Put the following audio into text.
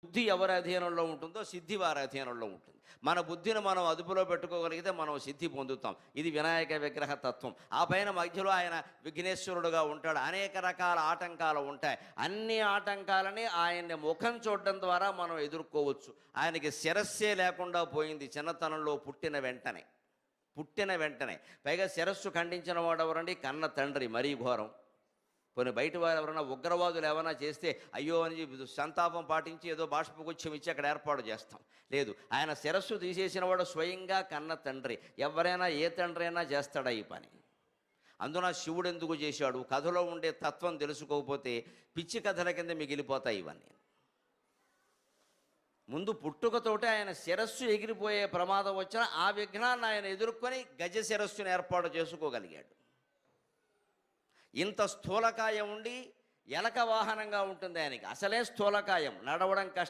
బుద్ధి ఎవరి అధీనంలో ఉంటుందో సిద్ధి వారి అధీనంలో ఉంటుంది. మన బుద్ధిని మనం అదుపులో పెట్టుకోగలిగితే మనం సిద్ధి పొందుతాం. ఇది వినాయక విగ్రహ తత్వం. ఆ పైన మధ్యలో ఆయన విఘ్నేశ్వరుడుగా ఉంటాడు. అనేక రకాల ఆటంకాలు ఉంటాయి. అన్ని ఆటంకాలని ఆయన్ని ముఖం చూడడం ద్వారా మనం ఎదుర్కోవచ్చు. ఆయనకి శిరస్సే లేకుండా పోయింది చిన్నతనంలో పుట్టిన వెంటనే. పైగా శిరస్సు ఖండించిన వాడు ఎవరండి? కన్న తండ్రి. మరీ ఘోరం. కొన్ని బయట వారు ఎవరైనా ఉగ్రవాదులు ఏమైనా చేస్తే అయ్యో అని సంతాపం పాటించి ఏదో బాష్పగుచ్చం ఇచ్చి అక్కడ ఏర్పాటు చేస్తాం. లేదు, ఆయన శిరస్సు తీసేసిన వాడు స్వయంగా కన్న తండ్రి. ఎవరైనా ఏ తండ్రి అయినా చేస్తాడా ఈ పని? అందున శివుడు ఎందుకు చేశాడు? కథలో ఉండే తత్వం తెలుసుకోకపోతే పిచ్చి కథల కింద మిగిలిపోతాయి ఇవన్నీ. ముందు పుట్టుకతోటే ఆయన శిరస్సు ఎగిరిపోయే ప్రమాదం వచ్చినా ఆ విఘ్నాన్ని ఆయన ఎదుర్కొని గజ శిరస్సును ఏర్పాటు చేసుకోగలిగాడు. ఇంత స్థూలకాయం ఉండి ఎలక వాహనంగా ఉంటుంది ఆయనకి. అసలే స్థూలకాయం, నడవడం కష్టం.